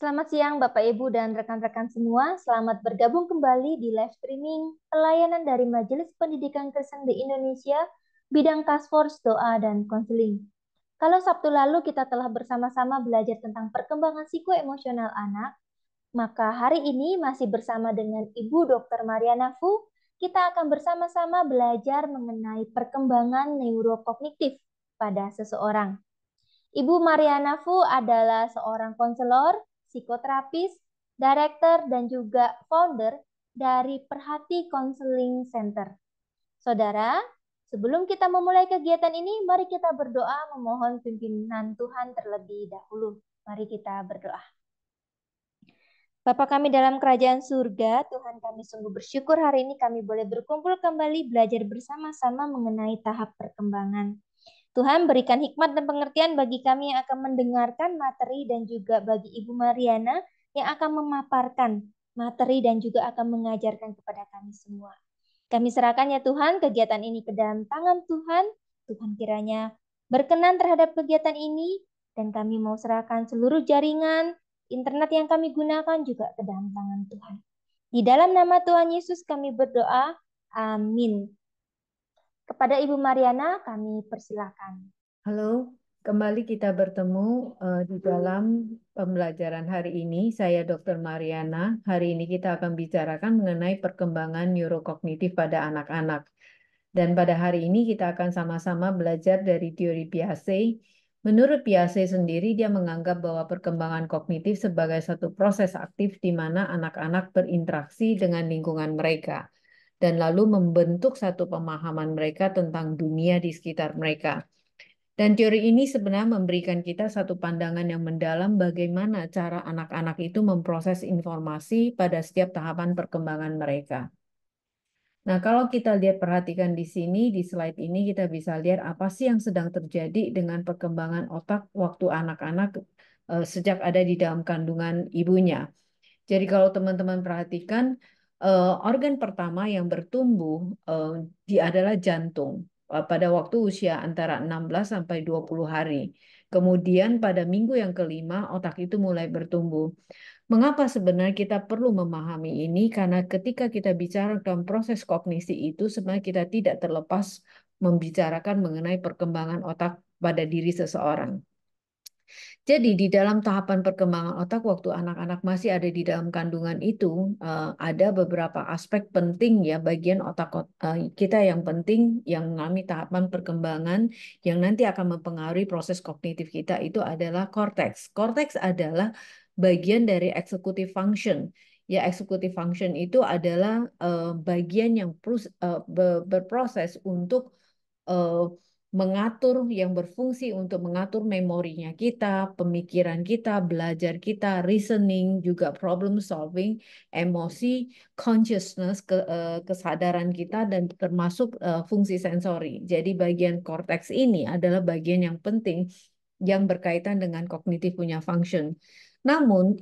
Selamat siang Bapak Ibu dan rekan-rekan semua. Selamat bergabung kembali di live streaming pelayanan dari Majelis Pendidikan Kristen di Indonesia, bidang Task Force Doa dan Konseling. Kalau Sabtu lalu kita telah bersama-sama belajar tentang perkembangan psikoemosional anak, maka hari ini masih bersama dengan Ibu Dr. Mariana Fu, kita akan bersama-sama belajar mengenai perkembangan neurokognitif pada seseorang. Ibu Mariana Fu adalah seorang konselor, psikoterapis, director, dan juga founder dari Perhati Counseling Center. Saudara, sebelum kita memulai kegiatan ini, mari kita berdoa memohon pimpinan Tuhan terlebih dahulu. Mari kita berdoa. Bapa kami dalam kerajaan surga, Tuhan kami sungguh bersyukur hari ini kami boleh berkumpul kembali belajar bersama-sama mengenai tahap perkembangan. Tuhan berikan hikmat dan pengertian bagi kami yang akan mendengarkan materi dan juga bagi Ibu Mariana yang akan memaparkan materi dan juga akan mengajarkan kepada kami semua. Kami serahkan ya Tuhan kegiatan ini ke dalam tangan Tuhan. Tuhan kiranya berkenan terhadap kegiatan ini dan kami mau serahkan seluruh jaringan internet yang kami gunakan juga ke dalam tangan Tuhan. Di dalam nama Tuhan Yesus kami berdoa. Amin. Kepada Ibu Mariana kami persilakan. Halo, kembali kita bertemu di dalam pembelajaran hari ini. Saya Dr. Mariana. Hari ini kita akan bicarakan mengenai perkembangan neurokognitif pada anak-anak. Dan pada hari ini kita akan sama-sama belajar dari teori Piaget. Menurut Piaget sendiri, dia menganggap bahwa perkembangan kognitif sebagai satu proses aktif di mana anak-anak berinteraksi dengan lingkungan mereka dan lalu membentuk satu pemahaman mereka tentang dunia di sekitar mereka. Dan teori ini sebenarnya memberikan kita satu pandangan yang mendalam bagaimana cara anak-anak itu memproses informasi pada setiap tahapan perkembangan mereka. Nah, kalau kita lihat perhatikan di sini, di slide ini kita bisa lihat apa sih yang sedang terjadi dengan perkembangan otak waktu anak-anak sejak ada di dalam kandungan ibunya. Jadi kalau teman-teman perhatikan, organ pertama yang bertumbuh dia adalah jantung pada waktu usia antara 16 sampai 20 hari. Kemudian pada minggu yang kelima otak itu mulai bertumbuh. Mengapa sebenarnya kita perlu memahami ini? Karena ketika kita bicara dalam proses kognisi itu sebenarnya kita tidak terlepas membicarakan mengenai perkembangan otak pada diri seseorang. Jadi di dalam tahapan perkembangan otak waktu anak-anak masih ada di dalam kandungan itu ada beberapa aspek penting ya bagian otak kita yang penting yang mengalami tahapan perkembangan yang nanti akan mempengaruhi proses kognitif kita itu adalah korteks. Korteks adalah bagian dari executive function. Ya, executive function itu adalah bagian yang berproses untuk mengatur yang berfungsi untuk mengatur memorinya kita, pemikiran kita, belajar kita, reasoning, juga problem solving, emosi, consciousness, kesadaran kita, dan termasuk fungsi sensori. Jadi bagian korteks ini adalah bagian yang penting yang berkaitan dengan kognitif punya function. Namun,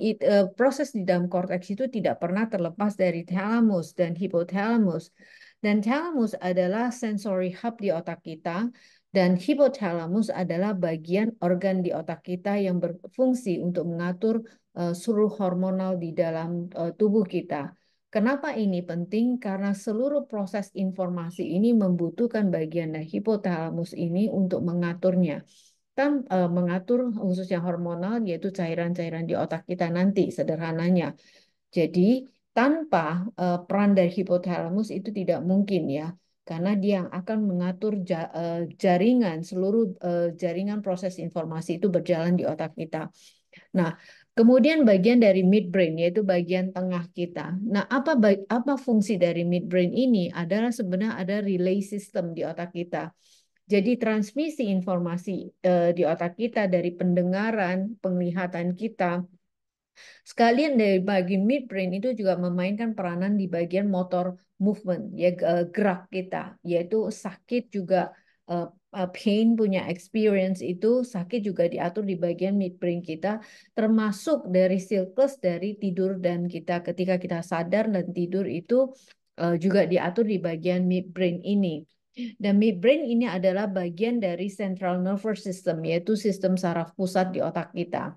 proses di dalam korteks itu tidak pernah terlepas dari thalamus dan hipotalamus. Dan thalamus adalah sensory hub di otak kita, dan hipotalamus adalah bagian organ di otak kita yang berfungsi untuk mengatur seluruh hormonal di dalam tubuh kita. Kenapa ini penting? Karena seluruh proses informasi ini membutuhkan bagian dari hipotalamus ini untuk mengaturnya. Kan mengatur khususnya hormonal yaitu cairan-cairan di otak kita nanti sederhananya. Jadi tanpa peran dari hipotalamus itu tidak mungkin ya, karena dia yang akan mengatur jaringan seluruh jaringan proses informasi itu berjalan di otak kita. Nah, kemudian bagian dari midbrain yaitu bagian tengah kita. Nah, apa fungsi dari midbrain ini adalah sebenarnya ada relay system di otak kita. Jadi transmisi informasi di otak kita dari pendengaran, penglihatan kita. Sekalian dari bagian midbrain itu juga memainkan peranan di bagian motor movement, ya gerak kita, yaitu sakit juga pain punya experience itu sakit juga diatur di bagian midbrain kita, termasuk dari siklus dari tidur dan kita ketika kita sadar dan tidur itu juga diatur di bagian midbrain ini. Dan midbrain ini adalah bagian dari central nervous system, yaitu sistem saraf pusat di otak kita.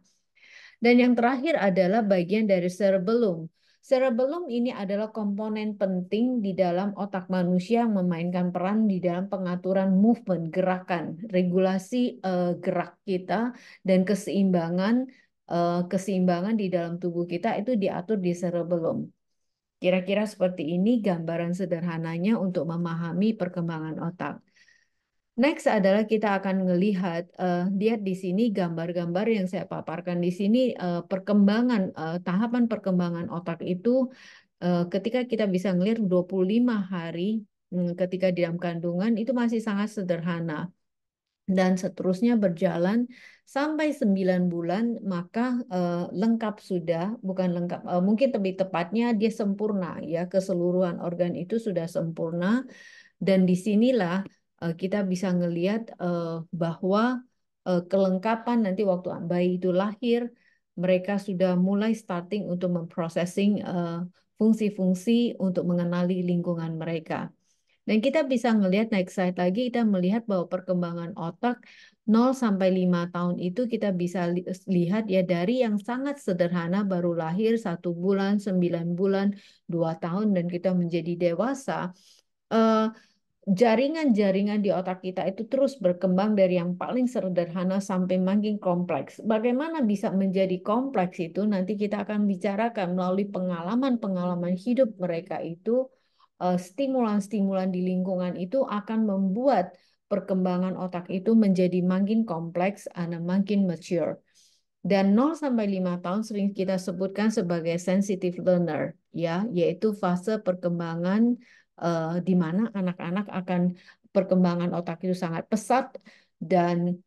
Dan yang terakhir adalah bagian dari cerebellum. Cerebellum ini adalah komponen penting di dalam otak manusia yang memainkan peran di dalam pengaturan movement, gerakan, regulasi gerak kita dan keseimbangan di dalam tubuh kita itu diatur di cerebellum. Kira-kira seperti ini gambaran sederhananya untuk memahami perkembangan otak. Next adalah kita akan melihat, lihat di sini gambar-gambar yang saya paparkan di sini, tahapan perkembangan otak itu ketika kita bisa melihat 25 hari ketika di dalam kandungan itu masih sangat sederhana. Dan seterusnya berjalan sampai 9 bulan, maka lengkap sudah, bukan lengkap, mungkin lebih tepatnya dia sempurna ya, keseluruhan organ itu sudah sempurna. Dan disinilah kita bisa ngelihat bahwa kelengkapan nanti waktu bayi itu lahir, mereka sudah mulai starting untuk memprosessing fungsi-fungsi untuk mengenali lingkungan mereka. Dan kita bisa melihat next slide lagi, kita melihat bahwa perkembangan otak 0 sampai 5 tahun itu kita bisa lihat ya dari yang sangat sederhana baru lahir 1 bulan, 9 bulan, 2 tahun dan kita menjadi dewasa. Jaringan-jaringan di otak kita itu terus berkembang dari yang paling sederhana sampai makin kompleks. Bagaimana bisa menjadi kompleks itu nanti kita akan bicarakan melalui pengalaman-pengalaman hidup mereka itu, stimulan-stimulan di lingkungan itu akan membuat perkembangan otak itu menjadi makin kompleks dan makin mature. Dan 0 sampai 5 tahun sering kita sebutkan sebagai sensitive learner, ya, yaitu fase perkembangan di mana anak-anak akan perkembangan otak itu sangat pesat dan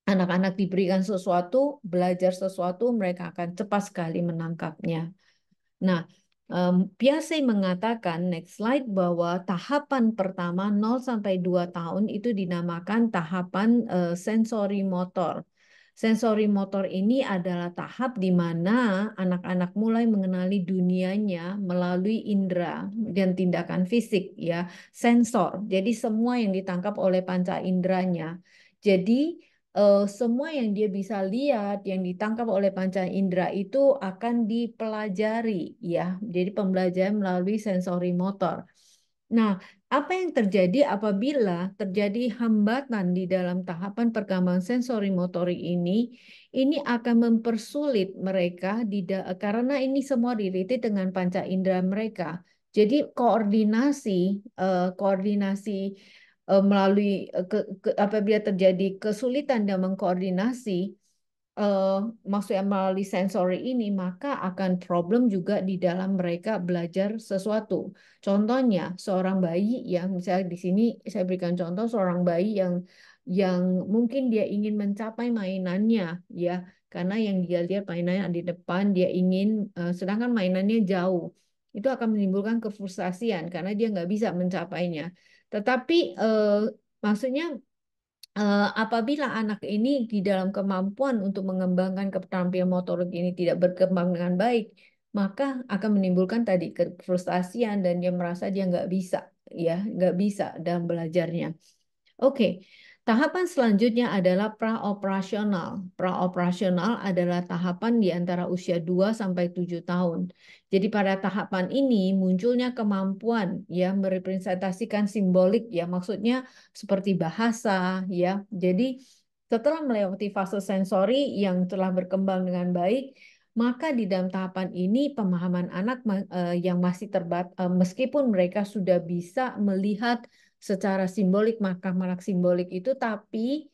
anak-anak diberikan sesuatu, belajar sesuatu, mereka akan cepat sekali menangkapnya. Nah, Piaget mengatakan, next slide, bahwa tahapan pertama 0 sampai 2 tahun itu dinamakan tahapan sensori motor. Sensori motor ini adalah tahap di mana anak-anak mulai mengenali dunianya melalui indera dan tindakan fisik, ya, sensor. Jadi semua yang ditangkap oleh panca inderanya. Jadi semua yang dia bisa lihat, yang ditangkap oleh panca indera itu akan dipelajari, ya. Jadi pembelajaran melalui sensori motor. Nah, apa yang terjadi apabila terjadi hambatan di dalam tahapan perkembangan sensori motorik ini akan mempersulit mereka karena ini semua related dengan panca indera mereka. Jadi koordinasi melalui apabila terjadi kesulitan dalam mengkoordinasi maksudnya melalui sensori ini, maka akan problem juga di dalam mereka belajar sesuatu. Contohnya, seorang bayi yang misalnya di sini saya berikan contoh seorang bayi yang mungkin dia ingin mencapai mainannya, ya, karena yang dia lihat mainannya di depan, dia ingin, sedangkan mainannya jauh. Itu akan menimbulkan kefrustasian karena dia nggak bisa mencapainya. Tetapi maksudnya apabila anak ini di dalam kemampuan untuk mengembangkan keterampilan motorik ini tidak berkembang dengan baik, maka akan menimbulkan tadi kefrustasian dan dia merasa dia nggak bisa, ya, nggak bisa dalam belajarnya. Oke, tahapan selanjutnya adalah praoperasional. Praoperasional adalah tahapan di antara usia 2 sampai 7 tahun. Jadi pada tahapan ini munculnya kemampuan ya merepresentasikan simbolik ya, maksudnya seperti bahasa ya. Jadi setelah melewati fase sensori yang telah berkembang dengan baik, maka di dalam tahapan ini pemahaman anak yang masih meskipun mereka sudah bisa melihat secara simbolik, makna simbolik itu, tapi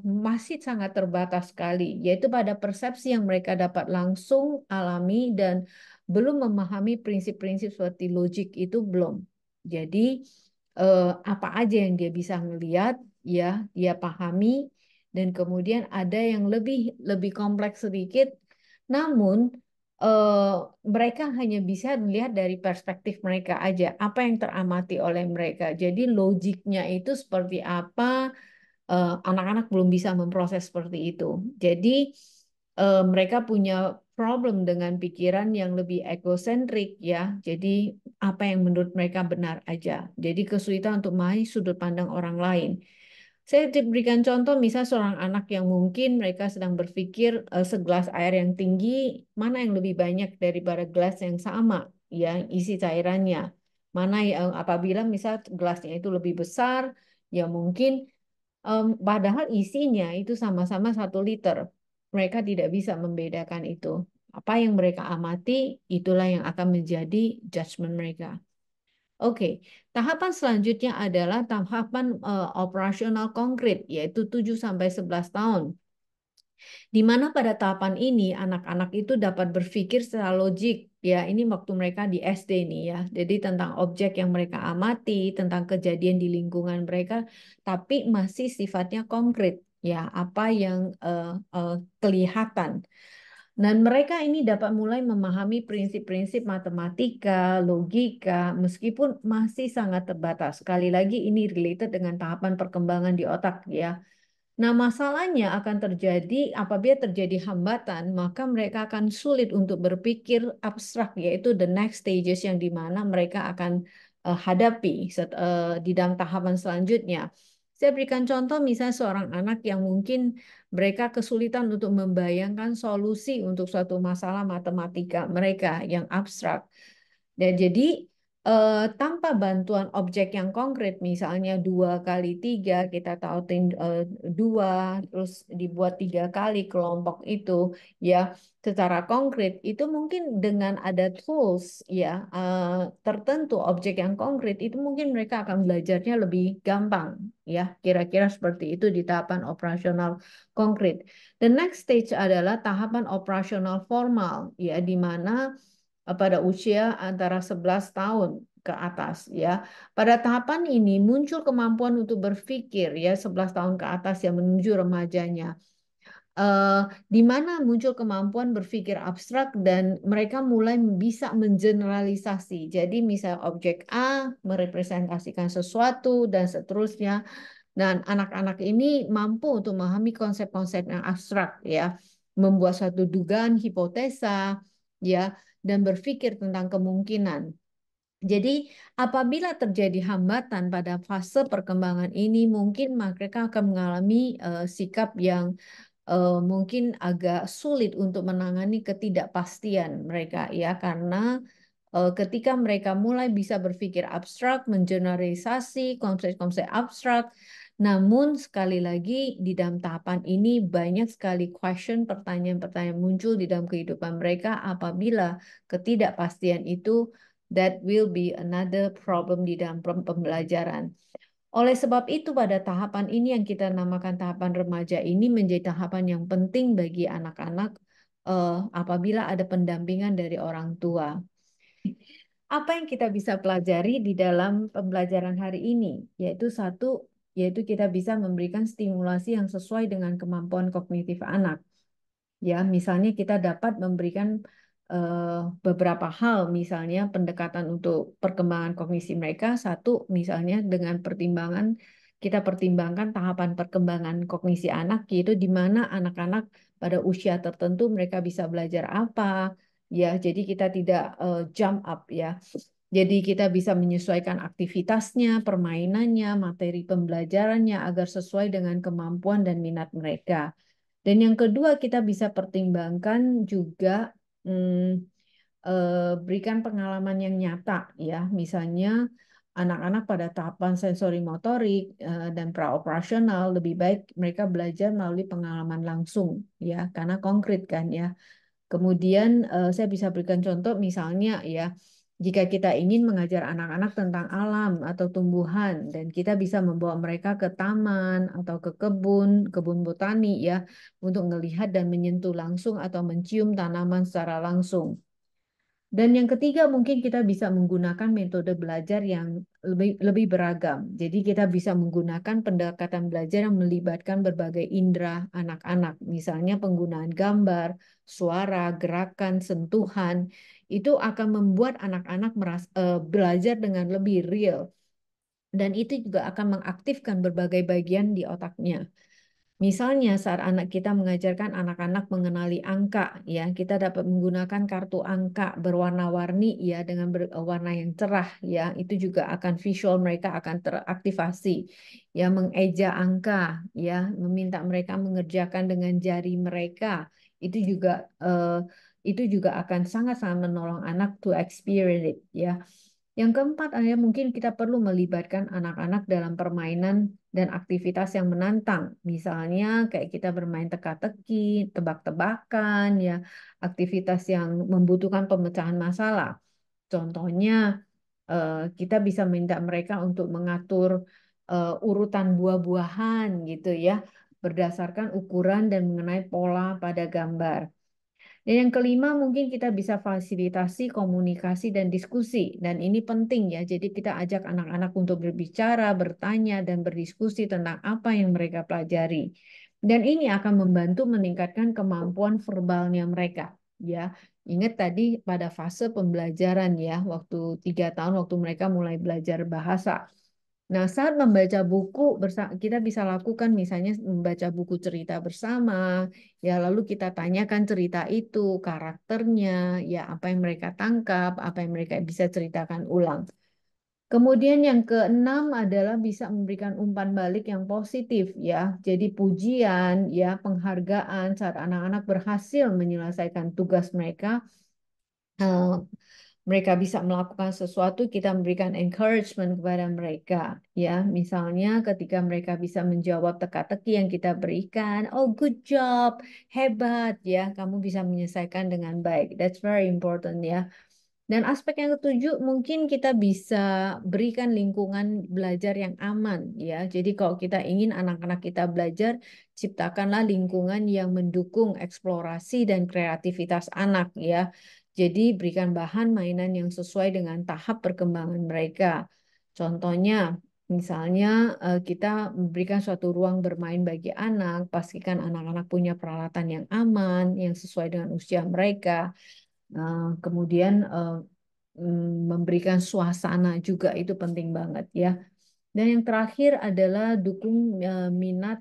masih sangat terbatas sekali, yaitu pada persepsi yang mereka dapat langsung alami dan belum memahami prinsip-prinsip seperti logik itu belum. Jadi apa aja yang dia bisa melihat, ya, dia pahami, dan kemudian ada yang lebih lebih kompleks sedikit, namun eh, mereka hanya bisa melihat dari perspektif mereka aja, apa yang teramati oleh mereka. Jadi logiknya itu seperti apa, anak-anak belum bisa memproses seperti itu. Jadi mereka punya problem dengan pikiran yang lebih egosentrik ya. Jadi apa yang menurut mereka benar aja. Jadi kesulitan untuk memahami sudut pandang orang lain. Saya berikan contoh, misal seorang anak yang mungkin mereka sedang berpikir segelas air yang tinggi mana yang lebih banyak daripada gelas yang sama, ya isi cairannya. Mana yang apabila misal gelasnya itu lebih besar, ya mungkin padahal isinya itu sama-sama 1 liter. Mereka tidak bisa membedakan itu. Apa yang mereka amati, itulah yang akan menjadi judgement mereka. Oke, tahapan selanjutnya adalah tahapan operasional konkret, yaitu 7 sampai 11 tahun. Di mana pada tahapan ini anak-anak itu dapat berpikir secara logik, ya ini waktu mereka di SD nih ya. Jadi tentang objek yang mereka amati, tentang kejadian di lingkungan mereka, tapi masih sifatnya konkret, ya apa yang kelihatan. Dan mereka ini dapat mulai memahami prinsip-prinsip matematika, logika, meskipun masih sangat terbatas. Sekali lagi ini related dengan tahapan perkembangan di otak ya. Nah, masalahnya akan terjadi apabila terjadi hambatan, maka mereka akan sulit untuk berpikir abstrak, yaitu the next stages yang dimana mereka akan hadapi di dalam tahapan selanjutnya. Saya berikan contoh misalnya seorang anak yang mungkin mereka kesulitan untuk membayangkan solusi untuk suatu masalah matematika mereka yang abstrak. Dan jadi tanpa bantuan objek yang konkret, misalnya 2 kali 3, kita tahu dua, terus dibuat 3 kali kelompok itu, ya secara konkret itu mungkin dengan ada tools ya tertentu objek yang konkret itu mungkin mereka akan belajarnya lebih gampang, ya kira-kira seperti itu di tahapan operasional konkret. The next stage adalah tahapan operasional formal, ya di mana pada usia antara 11 tahun ke atas ya. Pada tahapan ini muncul kemampuan untuk berpikir ya 11 tahun ke atas yang menuju remajanya. Eh, di mana muncul kemampuan berpikir abstrak dan mereka mulai bisa mengeneralisasi. Jadi misal objek A merepresentasikan sesuatu dan seterusnya. Dan anak-anak ini mampu untuk memahami konsep-konsep yang abstrak ya, membuat suatu dugaan, hipotesa ya, dan berpikir tentang kemungkinan. Jadi, apabila terjadi hambatan pada fase perkembangan ini, mungkin mereka akan mengalami sikap yang mungkin agak sulit untuk menangani ketidakpastian mereka, ya, karena ketika mereka mulai bisa berpikir abstrak, mengeneralisasi konsep-konsep abstrak, namun sekali lagi di dalam tahapan ini banyak sekali question, pertanyaan-pertanyaan muncul di dalam kehidupan mereka apabila ketidakpastian itu that will be another problem di dalam pembelajaran. Oleh sebab itu pada tahapan ini yang kita namakan tahapan remaja ini menjadi tahapan yang penting bagi anak-anak apabila ada pendampingan dari orang tua. Apa yang kita bisa pelajari di dalam pembelajaran hari ini? Yaitu satu, yaitu kita bisa memberikan stimulasi yang sesuai dengan kemampuan kognitif anak. Ya, misalnya kita dapat memberikan beberapa hal, misalnya pendekatan untuk perkembangan kognisi mereka. Satu, misalnya dengan pertimbangan kita pertimbangkan tahapan perkembangan kognisi anak, yaitu di mana anak-anak pada usia tertentu mereka bisa belajar apa, ya. Jadi kita tidak jump up, ya. Jadi kita bisa menyesuaikan aktivitasnya, permainannya, materi pembelajarannya agar sesuai dengan kemampuan dan minat mereka. Dan yang kedua kita bisa pertimbangkan juga berikan pengalaman yang nyata ya, misalnya anak-anak pada tahapan sensori motorik dan praoperasional lebih baik mereka belajar melalui pengalaman langsung ya, karena konkret kan ya. Kemudian saya bisa berikan contoh misalnya ya, jika kita ingin mengajar anak-anak tentang alam atau tumbuhan dan kita bisa membawa mereka ke taman atau ke kebun botani ya, untuk melihat dan menyentuh langsung atau mencium tanaman secara langsung. Dan yang ketiga mungkin kita bisa menggunakan metode belajar yang lebih beragam. Jadi kita bisa menggunakan pendekatan belajar yang melibatkan berbagai indera anak-anak. Misalnya penggunaan gambar, suara, gerakan, sentuhan. Itu akan membuat anak-anak belajar dengan lebih real. Dan itu juga akan mengaktifkan berbagai bagian di otaknya. Misalnya saat anak kita mengajarkan anak-anak mengenali angka, ya kita dapat menggunakan kartu angka berwarna-warni, ya dengan warna yang cerah, ya itu juga akan visual mereka akan teraktivasi, ya mengeja angka, ya meminta mereka mengerjakan dengan jari mereka, itu juga akan sangat-sangat menolong anak to experience it, ya. Yang keempat, mungkin kita perlu melibatkan anak-anak dalam permainan dan aktivitas yang menantang. Misalnya kayak kita bermain teka-teki, tebak-tebakan, ya, aktivitas yang membutuhkan pemecahan masalah. Contohnya, kita bisa minta mereka untuk mengatur urutan buah-buahan gitu ya, berdasarkan ukuran dan mengenai pola pada gambar. Dan yang kelima mungkin kita bisa fasilitasi komunikasi dan diskusi. Dan ini penting ya, jadi kita ajak anak-anak untuk berbicara, bertanya, dan berdiskusi tentang apa yang mereka pelajari. Dan ini akan membantu meningkatkan kemampuan verbalnya mereka. Ya, ingat tadi pada fase pembelajaran ya, waktu 3 tahun waktu mereka mulai belajar bahasa. Nah, saat membaca buku kita bisa lakukan misalnya membaca buku cerita bersama, ya lalu kita tanyakan cerita itu, karakternya, ya apa yang mereka tangkap, apa yang mereka bisa ceritakan ulang. Kemudian yang keenam adalah bisa memberikan umpan balik yang positif ya. Jadi pujian, ya penghargaan saat anak-anak berhasil menyelesaikan tugas mereka. eh, Mereka bisa melakukan sesuatu, kita memberikan encouragement kepada mereka. Ya, misalnya ketika mereka bisa menjawab teka-teki yang kita berikan, oh good job, hebat ya, kamu bisa menyelesaikan dengan baik. That's very important ya. Dan aspek yang ketujuh, mungkin kita bisa berikan lingkungan belajar yang aman ya. Jadi kalau kita ingin anak-anak kita belajar, ciptakanlah lingkungan yang mendukung eksplorasi dan kreativitas anak ya. Jadi berikan bahan mainan yang sesuai dengan tahap perkembangan mereka. Contohnya, misalnya kita memberikan suatu ruang bermain bagi anak, pastikan anak-anak punya peralatan yang aman, yang sesuai dengan usia mereka. Kemudian memberikan suasana juga itu penting banget ya. Dan yang terakhir adalah dukung minat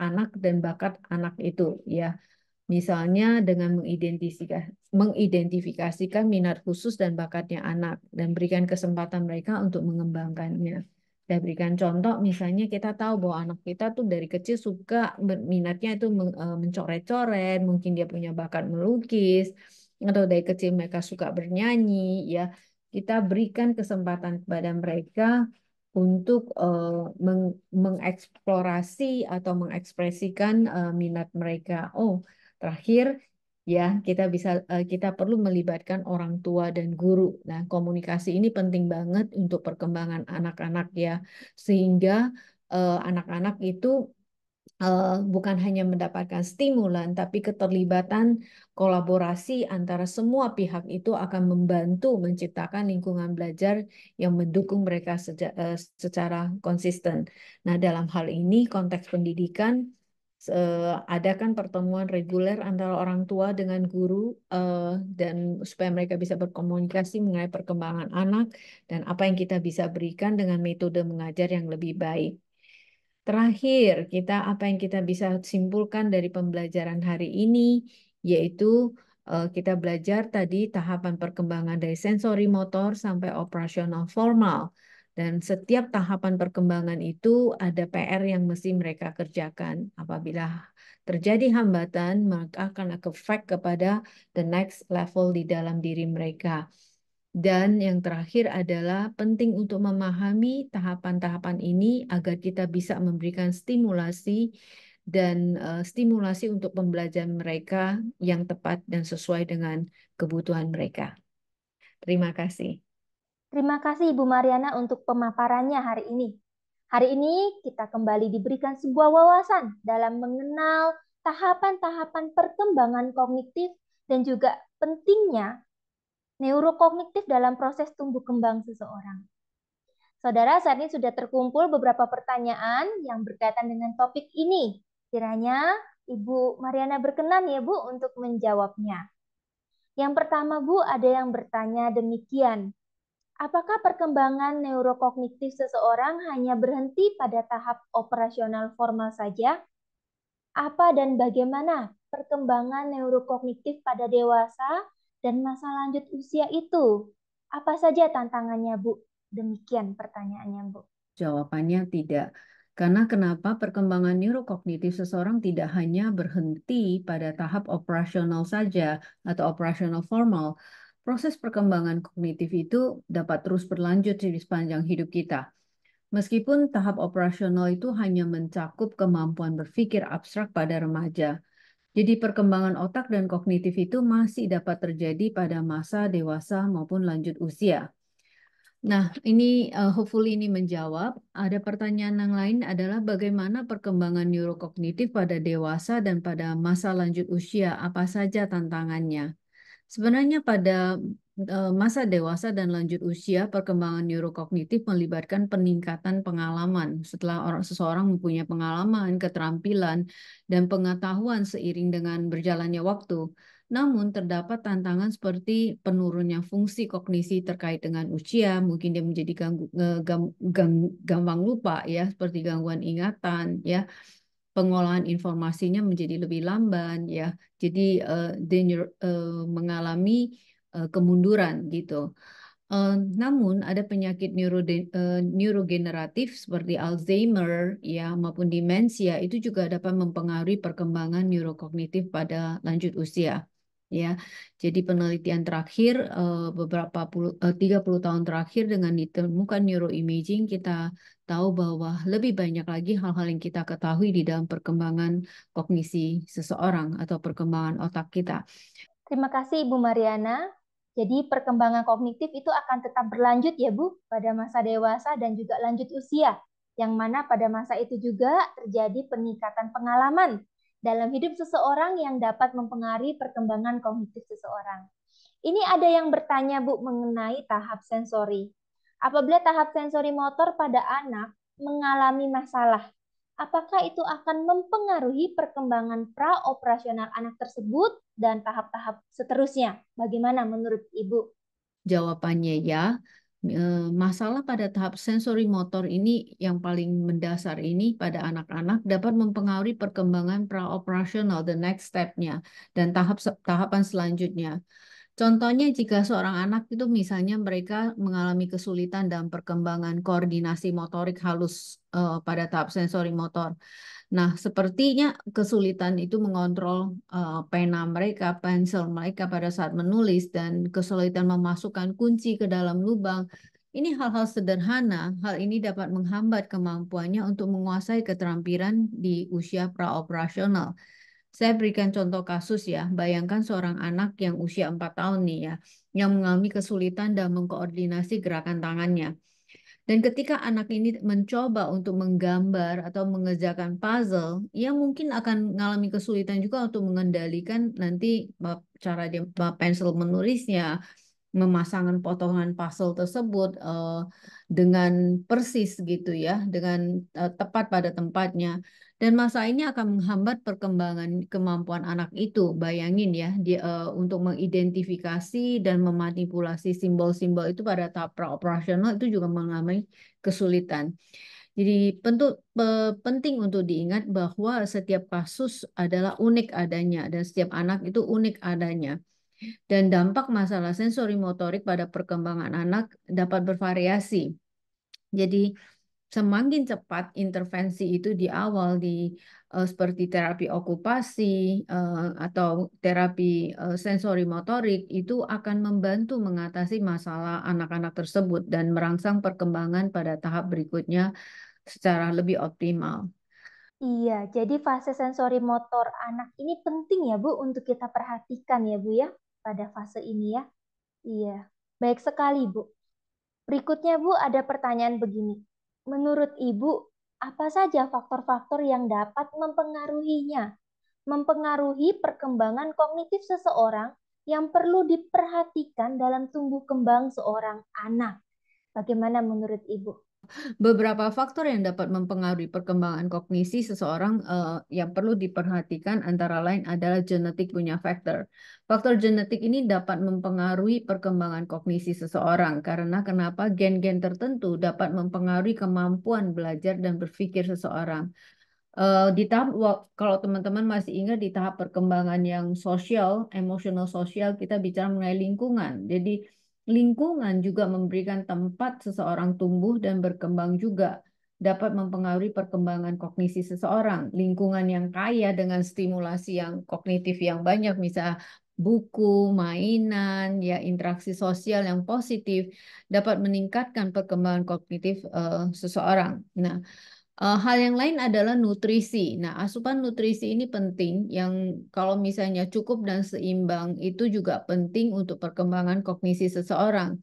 anak dan bakat anak itu ya. Misalnya dengan mengidentifikasikan minat khusus dan bakatnya anak dan berikan kesempatan mereka untuk mengembangkannya. Dan berikan contoh, misalnya kita tahu bahwa anak kita tuh dari kecil suka minatnya itu mencoret-coret, mungkin dia punya bakat melukis, atau dari kecil mereka suka bernyanyi, ya kita berikan kesempatan kepada mereka untuk mengeksplorasi atau mengekspresikan minat mereka. Oh, terakhir, ya, kita perlu melibatkan orang tua dan guru. Nah, komunikasi ini penting banget untuk perkembangan anak-anak ya, sehingga anak-anak itu bukan hanya mendapatkan stimulan, tapi keterlibatan kolaborasi antara semua pihak itu akan membantu menciptakan lingkungan belajar yang mendukung mereka secara konsisten. Nah, dalam hal ini konteks pendidikan adakan pertemuan reguler antara orang tua dengan guru dan supaya mereka bisa berkomunikasi mengenai perkembangan anak dan apa yang kita bisa berikan dengan metode mengajar yang lebih baik. Terakhir, apa yang kita bisa simpulkan dari pembelajaran hari ini, yaitu kita belajar tadi tahapan perkembangan dari sensori motor sampai operasional formal. Dan setiap tahapan perkembangan itu ada PR yang mesti mereka kerjakan. Apabila terjadi hambatan, maka akan efek kepada the next level di dalam diri mereka. Dan yang terakhir adalah penting untuk memahami tahapan-tahapan ini agar kita bisa memberikan stimulasi dan stimulasi untuk pembelajaran mereka yang tepat dan sesuai dengan kebutuhan mereka. Terima kasih. Terima kasih Ibu Mariana untuk pemaparannya hari ini. Hari ini kita kembali diberikan sebuah wawasan dalam mengenal tahapan-tahapan perkembangan kognitif dan juga pentingnya neurokognitif dalam proses tumbuh kembang seseorang. Saudara, saat ini sudah terkumpul beberapa pertanyaan yang berkaitan dengan topik ini. Kiranya Ibu Mariana berkenan ya Bu untuk menjawabnya. Yang pertama Bu, ada yang bertanya demikian. Apakah perkembangan neurokognitif seseorang hanya berhenti pada tahap operasional formal saja? Apa dan bagaimana perkembangan neurokognitif pada dewasa dan masa lanjut usia itu? Apa saja tantangannya, Bu? Demikian pertanyaannya, Bu. Jawabannya tidak. Karena kenapa perkembangan neurokognitif seseorang tidak hanya berhenti pada tahap operasional saja atau operasional formal. Proses perkembangan kognitif itu dapat terus berlanjut di sepanjang hidup kita. Meskipun tahap operasional itu hanya mencakup kemampuan berpikir abstrak pada remaja. Jadi perkembangan otak dan kognitif itu masih dapat terjadi pada masa dewasa maupun lanjut usia. Nah, ini hopefully ini menjawab. Ada pertanyaan yang lain adalah bagaimana perkembangan neurokognitif pada dewasa dan pada masa lanjut usia, apa saja tantangannya? Sebenarnya pada masa dewasa dan lanjut usia, perkembangan neurokognitif melibatkan peningkatan pengalaman. Setelah seseorang mempunyai pengalaman, keterampilan, dan pengetahuan seiring dengan berjalannya waktu. Namun terdapat tantangan seperti penurunnya fungsi kognisi terkait dengan usia, mungkin dia menjadi gampang lupa ya, seperti gangguan ingatan ya, pengolahan informasinya menjadi lebih lamban ya. Jadi dia mengalami kemunduran gitu. Namun ada penyakit neurogeneratif seperti Alzheimer ya maupun demensia itu juga dapat mempengaruhi perkembangan neurokognitif pada lanjut usia. Ya, jadi penelitian terakhir 30 tahun terakhir dengan ditemukan neuroimaging kita tahu bahwa lebih banyak lagi hal-hal yang kita ketahui di dalam perkembangan kognisi seseorang atau perkembangan otak kita. Terima kasih Ibu Mariana. Jadi perkembangan kognitif itu akan tetap berlanjut ya Bu pada masa dewasa dan juga lanjut usia. Yang mana pada masa itu juga terjadi peningkatan pengalaman dalam hidup seseorang yang dapat mempengaruhi perkembangan kognitif seseorang. Ini ada yang bertanya Bu mengenai tahap sensori. Apabila tahap sensori motor pada anak mengalami masalah, apakah itu akan mempengaruhi perkembangan praoperasional anak tersebut dan tahap-tahap seterusnya? Bagaimana menurut Ibu? Jawabannya ya. Masalah pada tahap sensori motor ini yang paling mendasar ini pada anak-anak dapat mempengaruhi perkembangan praoperasional, the next step-nya, dan tahapan selanjutnya. Contohnya jika seorang anak itu misalnya mereka mengalami kesulitan dalam perkembangan koordinasi motorik halus pada tahap sensori motor. Nah, sepertinya kesulitan itu mengontrol pena mereka, pensil mereka pada saat menulis, dan kesulitan memasukkan kunci ke dalam lubang. Ini hal-hal sederhana. Hal ini dapat menghambat kemampuannya untuk menguasai keterampilan di usia praoperasional. Saya berikan contoh kasus ya. Bayangkan seorang anak yang usia 4 tahun nih ya, yang mengalami kesulitan dalam mengkoordinasi gerakan tangannya. Dan ketika anak ini mencoba untuk menggambar atau mengerjakan puzzle, ia mungkin akan mengalami kesulitan juga untuk mengendalikan nanti cara dia pensil menulisnya, memasangkan potongan puzzle tersebut dengan persis gitu ya, dengan tepat pada tempatnya. Dan masa ini akan menghambat perkembangan kemampuan anak itu. Bayangin ya, dia untuk mengidentifikasi dan memanipulasi simbol-simbol itu pada tahap praoperasional itu juga mengalami kesulitan. Jadi penting untuk diingat bahwa setiap kasus adalah unik adanya dan setiap anak itu unik adanya. Dan dampak masalah sensori motorik pada perkembangan anak dapat bervariasi. Jadi semakin cepat intervensi itu di awal seperti terapi okupasi atau terapi sensori motorik itu akan membantu mengatasi masalah anak-anak tersebut dan merangsang perkembangan pada tahap berikutnya secara lebih optimal. Iya, jadi fase sensori motor anak ini penting ya Bu untuk kita perhatikan ya Bu ya pada fase ini ya. Iya, baik sekali Bu. Berikutnya Bu ada pertanyaan begini. Menurut Ibu, apa saja faktor-faktor yang dapat mempengaruhinya? Mempengaruhi perkembangan kognitif seseorang yang perlu diperhatikan dalam tumbuh kembang seorang anak. Bagaimana menurut Ibu? Beberapa faktor yang dapat mempengaruhi perkembangan kognisi seseorang yang perlu diperhatikan antara lain adalah genetik punya faktor. Faktor genetik ini dapat mempengaruhi perkembangan kognisi seseorang karena kenapa gen-gen tertentu dapat mempengaruhi kemampuan belajar dan berpikir seseorang. Di tahap kalau teman-teman masih ingat di tahap perkembangan yang sosial, emosional sosial, kita bicara mengenai lingkungan. Jadi lingkungan juga memberikan tempat seseorang tumbuh dan berkembang juga dapat mempengaruhi perkembangan kognisi seseorang. Lingkungan yang kaya dengan stimulasi yang kognitif yang banyak, misal buku, mainan, ya interaksi sosial yang positif dapat meningkatkan perkembangan kognitif seseorang. Nah, hal yang lain adalah nutrisi. Nah, asupan nutrisi ini penting, yang kalau misalnya cukup dan seimbang itu juga penting untuk perkembangan kognisi seseorang.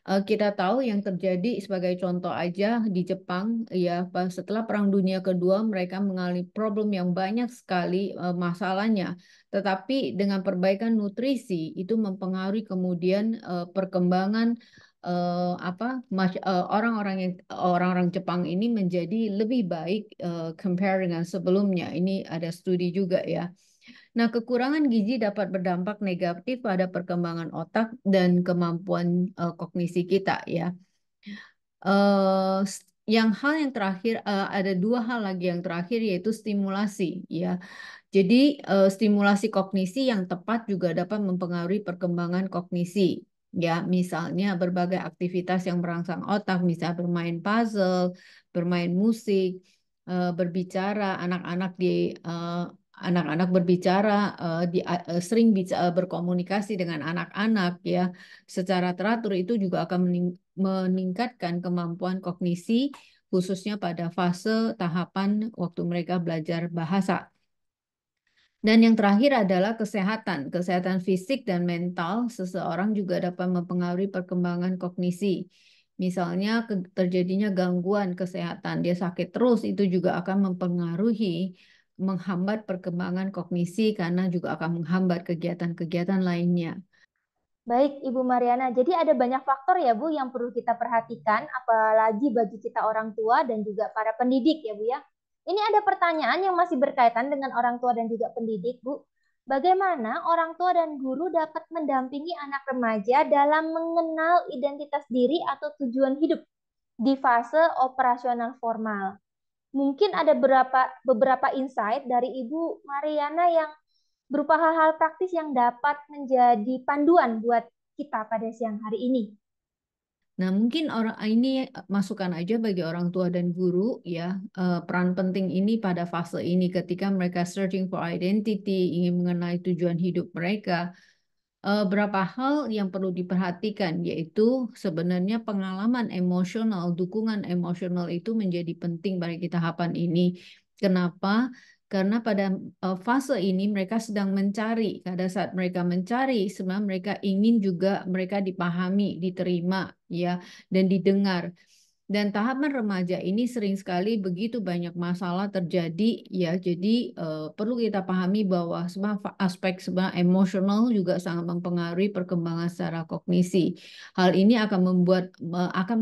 Kita tahu yang terjadi sebagai contoh aja di Jepang, ya setelah Perang Dunia Kedua mereka mengalami problem yang banyak sekali masalahnya. Tetapi dengan perbaikan nutrisi itu mempengaruhi kemudian perkembangan orang-orang Jepang ini menjadi lebih baik compare dengan sebelumnya. Ini ada studi juga ya. Nah, kekurangan gizi dapat berdampak negatif pada perkembangan otak dan kemampuan kognisi kita ya. Yang hal yang terakhir ada dua hal lagi yang terakhir yaitu stimulasi ya. Jadi stimulasi kognisi yang tepat juga dapat mempengaruhi perkembangan kognisi. Ya, misalnya berbagai aktivitas yang merangsang otak, misal bermain puzzle, bermain musik, berbicara, eh, anak-anak berbicara, sering berkomunikasi dengan anak-anak ya secara teratur itu juga akan meningkatkan kemampuan kognisi khususnya pada fase tahapan waktu mereka belajar bahasa. Dan yang terakhir adalah kesehatan. Kesehatan fisik dan mental seseorang juga dapat mempengaruhi perkembangan kognisi. Misalnya terjadinya gangguan kesehatan, dia sakit terus, itu juga akan menghambat perkembangan kognisi karena juga akan menghambat kegiatan-kegiatan lainnya. Baik, Ibu Mariana. Jadi ada banyak faktor ya, Bu, yang perlu kita perhatikan, apalagi bagi kita orang tua dan juga para pendidik ya, Bu ya. Ini ada pertanyaan yang masih berkaitan dengan orang tua dan juga pendidik, Bu. Bagaimana orang tua dan guru dapat mendampingi anak remaja dalam mengenal identitas diri atau tujuan hidup di fase operasional formal? Mungkin ada beberapa insight dari Ibu Mariana yang berupa hal-hal praktis yang dapat menjadi panduan buat kita pada siang hari ini. Nah, mungkin orang ini masukan aja bagi orang tua dan guru ya, peran penting ini pada fase ini ketika mereka searching for identity, ingin mengenai tujuan hidup mereka. Berapa hal yang perlu diperhatikan yaitu sebenarnya pengalaman emosional, dukungan emosional itu menjadi penting bagi tahapan ini. Kenapa? Karena pada fase ini mereka sedang mencari. Pada saat mereka mencari, sebenarnya mereka ingin juga mereka dipahami, diterima, ya, dan didengar. Dan tahapan remaja ini sering sekali begitu banyak masalah terjadi ya. Jadi perlu kita pahami bahwa semua aspek sebenarnya emosional juga sangat mempengaruhi perkembangan secara kognisi. Hal ini akan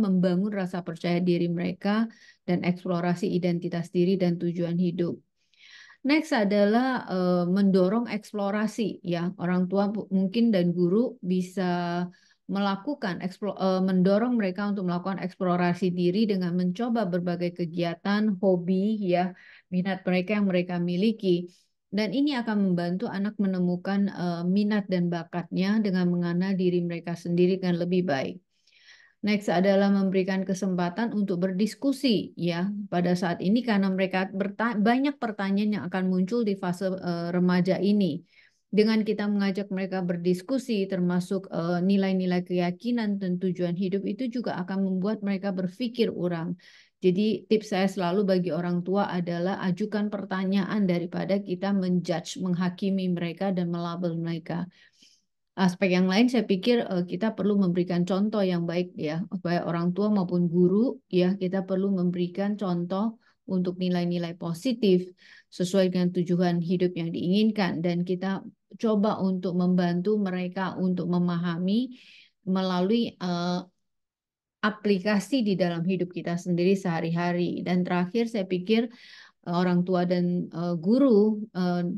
membangun rasa percaya diri mereka dan eksplorasi identitas diri dan tujuan hidup. Next adalah mendorong eksplorasi ya. Orang tua mungkin dan guru bisa mendorong mereka untuk melakukan eksplorasi diri dengan mencoba berbagai kegiatan, hobi ya, minat mereka yang mereka miliki. Dan ini akan membantu anak menemukan minat dan bakatnya dengan mengenal diri mereka sendiri dengan lebih baik. Next adalah memberikan kesempatan untuk berdiskusi ya pada saat ini karena mereka banyak pertanyaan yang akan muncul di fase remaja ini. Dengan kita mengajak mereka berdiskusi termasuk nilai-nilai keyakinan dan tujuan hidup itu juga akan membuat mereka berpikir ulang. Jadi tips saya selalu bagi orang tua adalah ajukan pertanyaan daripada kita menjudge, menghakimi mereka dan melabel mereka. Aspek yang lain saya pikir kita perlu memberikan contoh yang baik ya, baik orang tua maupun guru ya, kita perlu memberikan contoh untuk nilai-nilai positif sesuai dengan tujuan hidup yang diinginkan dan kita coba untuk membantu mereka untuk memahami melalui aplikasi di dalam hidup kita sendiri sehari-hari. Dan terakhir saya pikir orang tua dan guru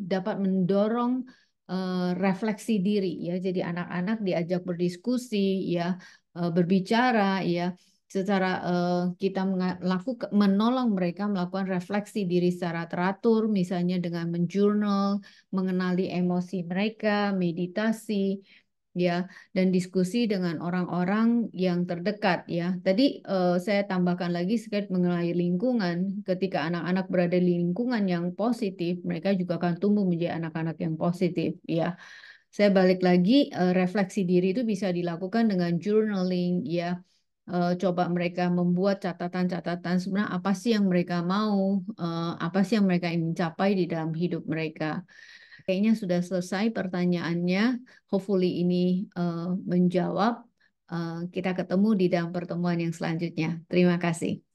dapat mendorong refleksi diri ya. Jadi anak-anak diajak berdiskusi ya, berbicara ya. secara kita menolong mereka melakukan refleksi diri secara teratur, misalnya dengan menjurnal, mengenali emosi mereka, meditasi, ya, dan diskusi dengan orang-orang yang terdekat, ya. Tadi saya tambahkan lagi sedikit mengenai lingkungan. Ketika anak-anak berada di lingkungan yang positif, mereka juga akan tumbuh menjadi anak-anak yang positif, ya. Saya balik lagi, refleksi diri itu bisa dilakukan dengan journaling, ya. Coba mereka membuat catatan-catatan sebenarnya apa sih yang mereka mau, apa sih yang mereka ingin capai di dalam hidup mereka. Kayaknya sudah selesai pertanyaannya. Hopefully ini menjawab. Kita ketemu di dalam pertemuan yang selanjutnya. Terima kasih.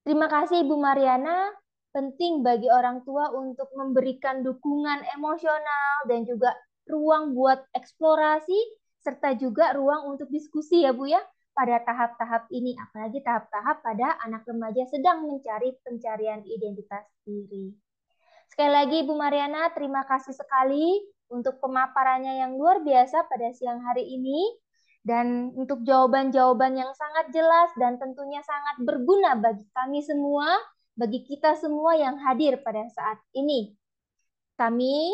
Terima kasih Ibu Mariana. Penting bagi orang tua untuk memberikan dukungan emosional dan juga ruang buat eksplorasi serta juga ruang untuk diskusi ya Bu ya pada tahap-tahap ini, apalagi tahap-tahap pada anak remaja sedang mencari pencarian identitas diri. Sekali lagi Ibu Mariana, terima kasih sekali untuk pemaparannya yang luar biasa pada siang hari ini dan untuk jawaban-jawaban yang sangat jelas dan tentunya sangat berguna bagi kami semua, bagi kita semua yang hadir pada saat ini. Kami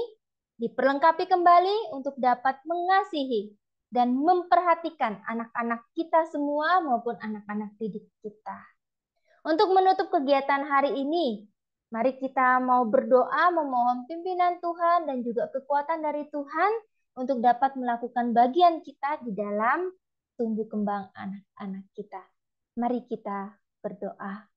diperlengkapi kembali untuk dapat mengasihi dan memperhatikan anak-anak kita semua maupun anak-anak didik kita. Untuk menutup kegiatan hari ini, mari kita mau berdoa memohon pimpinan Tuhan dan juga kekuatan dari Tuhan untuk dapat melakukan bagian kita di dalam tumbuh kembang anak-anak kita. Mari kita berdoa.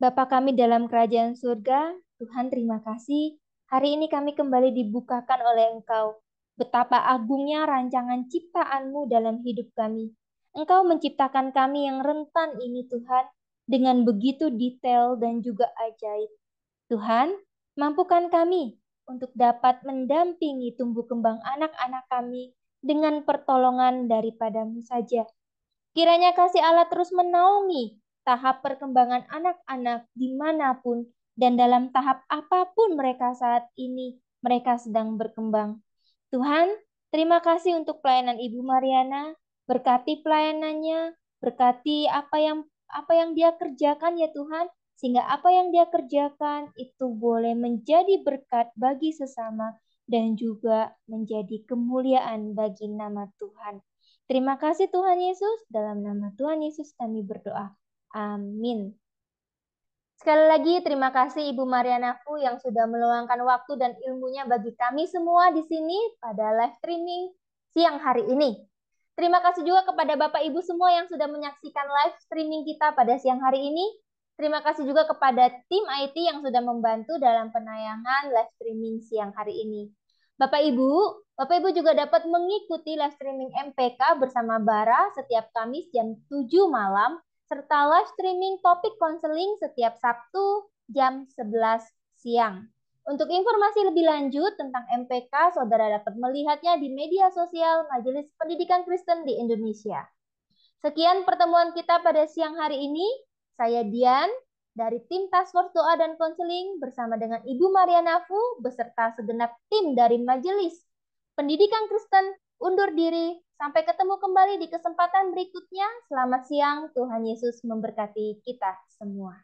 Bapa kami dalam kerajaan surga, Tuhan terima kasih. Hari ini kami kembali dibukakan oleh Engkau. Betapa agungnya rancangan ciptaan-Mu dalam hidup kami. Engkau menciptakan kami yang rentan ini Tuhan, dengan begitu detail dan juga ajaib. Tuhan, mampukan kami untuk dapat mendampingi tumbuh kembang anak-anak kami dengan pertolongan daripada-Mu saja. Kiranya kasih Allah terus menaungi tahap perkembangan anak-anak dimanapun dan dalam tahap apapun mereka saat ini, mereka sedang berkembang. Tuhan, terima kasih untuk pelayanan Ibu Mariana, berkati pelayanannya, berkati apa yang dia kerjakan ya Tuhan, sehingga apa yang dia kerjakan itu boleh menjadi berkat bagi sesama dan juga menjadi kemuliaan bagi nama Tuhan. Terima kasih Tuhan Yesus, dalam nama Tuhan Yesus kami berdoa. Amin. Sekali lagi terima kasih Ibu Marianaku yang sudah meluangkan waktu dan ilmunya bagi kami semua di sini pada live streaming siang hari ini. Terima kasih juga kepada Bapak Ibu semua yang sudah menyaksikan live streaming kita pada siang hari ini. Terima kasih juga kepada tim IT yang sudah membantu dalam penayangan live streaming siang hari ini. Bapak Ibu juga dapat mengikuti live streaming MPK bersama Bara setiap Kamis jam 7 malam serta live streaming topik konseling setiap Sabtu jam 11 siang. Untuk informasi lebih lanjut tentang MPK, saudara dapat melihatnya di media sosial Majelis Pendidikan Kristen di Indonesia. Sekian pertemuan kita pada siang hari ini. Saya Dian dari tim Task Force Doa dan Konseling bersama dengan Ibu Marianafu beserta segenap tim dari Majelis Pendidikan Kristen undur diri. Sampai ketemu kembali di kesempatan berikutnya. Selamat siang, Tuhan Yesus memberkati kita semua.